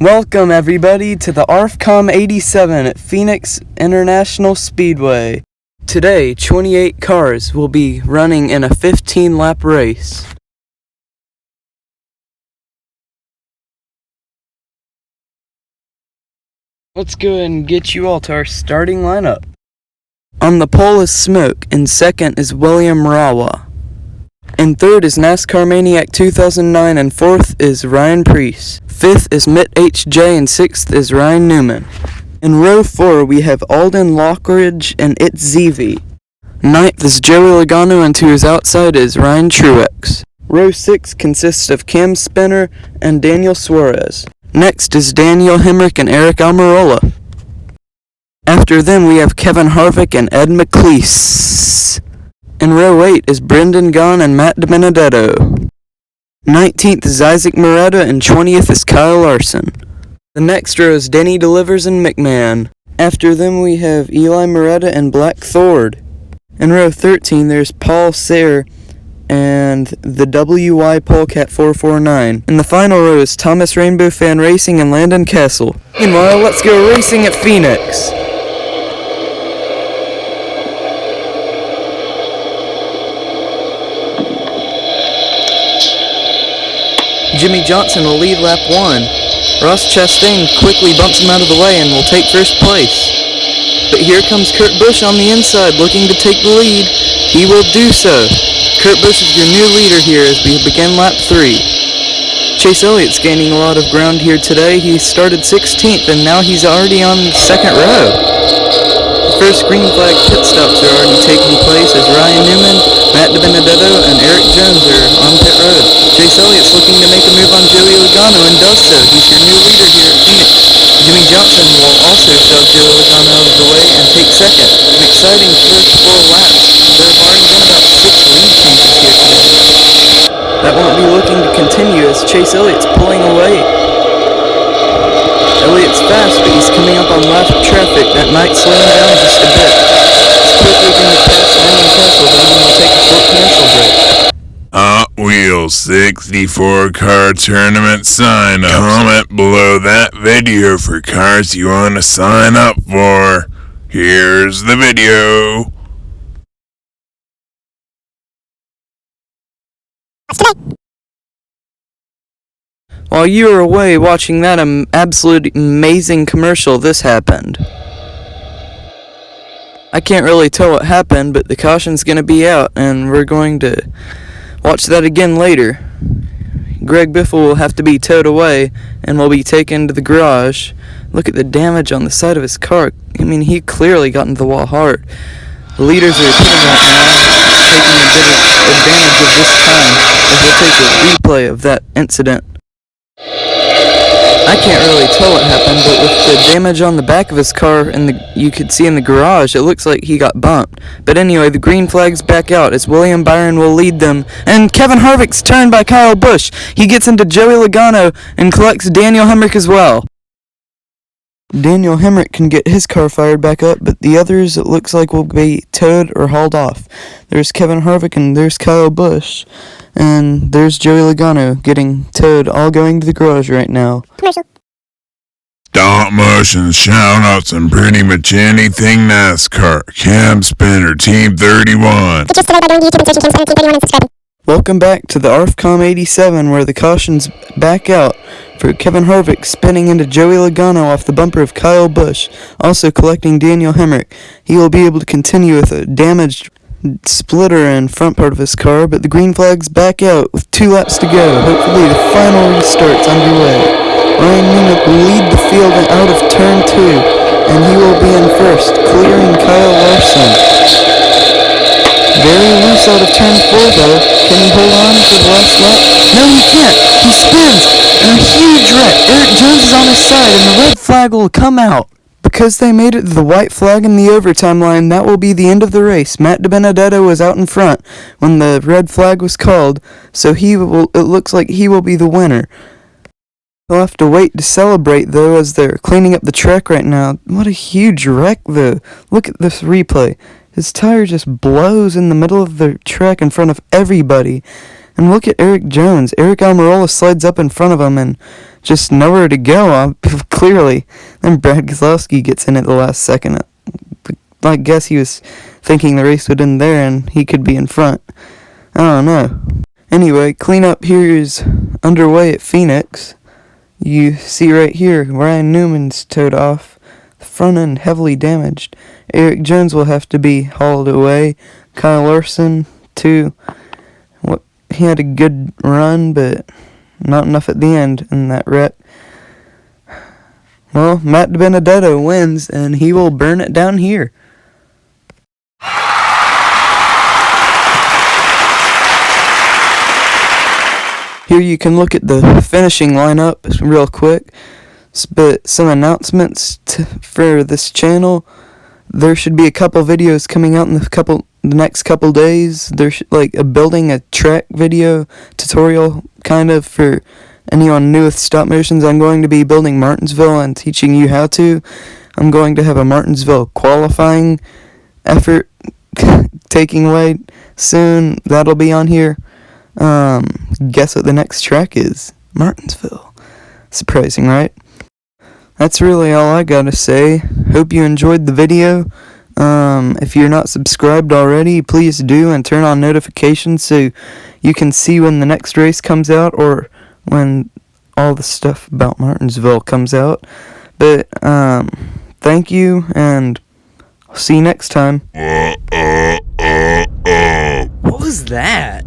Welcome everybody to the Arfcom 87 at Phoenix International Speedway. Today, 28 cars will be running in a 15-lap race. Let's go ahead and get you all to our starting lineup. On the pole is Smoke, and second is William Rawa. And third is NASCAR Maniac 2009, and fourth is Ryan Preece. Fifth is Mitt HJ, and sixth is Ryan Newman. In row 4, we have Alden Lockridge and It's ZV. Ninth is Joey Logano, and to his outside is Ryan Truex. Row 6 consists of Cam Spinner and Daniel Suarez. Next is Daniel Hemrick and Eric Almirola. After them, we have Kevin Harvick and Ed McLeese. In row 8 is Brendan Gaughan and Matt DiBenedetto. 19th is Isaac Moretta, and 20th is Kyle Larson. The next row is Denny Delivers and McMan. After them we have Eli Moretta and Black Thord. In row 13 there's Paul Sayre and the WY Polecat 449. In the final row is Thomas Rainbow Fan Racing and Landon Castle. Meanwhile, let's go racing at Phoenix. Jimmy Johnson will lead lap 1. Ross Chastain quickly bumps him out of the way and will take first place. But here comes Kurt Busch on the inside looking to take the lead. He will do so. Kurt Busch is your new leader here as we begin lap 3. Chase Elliott's gaining a lot of ground here today. He started 16th and now he's already on the second row. The first green flag pit stops are already taking place as Ryan Newman, Matt DiBenedetto, and Eric Jones are on pit road. Chase Elliott's looking to make a move on Joey Logano and does so. He's your new leader here at Phoenix. Jimmy Johnson will also shove Joey Logano out of the way and take second. An exciting first 4 laps. There have already been about 6 lead changes here today. That won't be looking to continue as Chase Elliott's pulling away. Elliott's fast, but he's coming up on left traffic. That might slow him down just a bit. He's quickly going to pass Landon Castle, but then we'll take a short commercial break. Hot Wheels 64 car tournament sign up. Comment below that video for cars you want to sign up for. Here's the video. While you were away watching that absolute amazing commercial, this happened. I can't really tell what happened, but the caution's going to be out, and we're going to watch that again later. Greg Biffle will have to be towed away, and will be taken to the garage. Look at the damage on the side of his car. I mean, he clearly got into the wall hard. The leaders are pitting right now, taking a bit of advantage of this time, as we'll take a replay of that incident. I can't really tell what happened, but with the damage on the back of his car and you could see in the garage, it looks like he got bumped. But anyway, the green flag's back out as William Byron will lead them. And Kevin Harvick's turned by Kyle Busch. He gets into Joey Logano and collects Daniel Hemrick as well. Daniel Hemrick can get his car fired back up, but the others it looks like will be towed or hauled off. There's Kevin Harvick and there's Kyle Busch. And there's Joey Logano getting towed, all going to the garage right now. Commercial. Stop motion, shout-outs, and pretty much anything NASCAR. Cam Spinner, Team 31. Get your by going to YouTube and searching Cam Spinner Team 31 and subscribing. Welcome back to the Arfcom 87, where the caution's back out for Kevin Harvick spinning into Joey Logano off the bumper of Kyle Busch, also collecting Daniel Hemrick. He will be able to continue with a damaged splitter and front part of his car, but the green flag's back out with 2 laps to go. Hopefully the final restart's underway. Ryan Newman will lead the field out of turn 2, and he will be in first, clearing Kyle Larson. Very loose out of turn 4 though. Can he hold on for the last lap? No, he can't. He spins, and a huge wreck. Eric Jones is on his side, and the red flag will come out. Because they made it to the white flag in the overtime line, that will be the end of the race. Matt DiBenedetto was out in front when the red flag was called, so it looks like he will be the winner. He'll have to wait to celebrate, though, as they're cleaning up the track right now. What a huge wreck, though. Look at this replay. His tire just blows in the middle of the track in front of everybody. And look at Eric Jones. Eric Almirola slides up in front of him and just nowhere to go, clearly. Then Brad Keselowski gets in at the last second. I guess he was thinking the race would end there and he could be in front. I don't know. Anyway, cleanup here is underway at Phoenix. You see right here, Ryan Newman's towed off. The front end heavily damaged. Eric Jones will have to be hauled away. Kyle Larson, too. He had a good run, but not enough at the end in that wreck. Well, Matt Benedetto wins, and he will burn it down here. Here you can look at the finishing lineup real quick. But some announcements for this channel. There should be a couple videos coming out in the next couple days. There's like building a track video tutorial kind of for anyone new with stop motions. I'm going to be building Martinsville and teaching you how to. I'm going to have a Martinsville qualifying effort taking way soon. That'll be on here. Guess what the next track is? Martinsville. Surprising, right? That's really all I gotta say. Hope you enjoyed the video. If you're not subscribed already, please do and turn on notifications so you can see when the next race comes out or when all the stuff about Martinsville comes out. But thank you and I'll see you next time. What was that?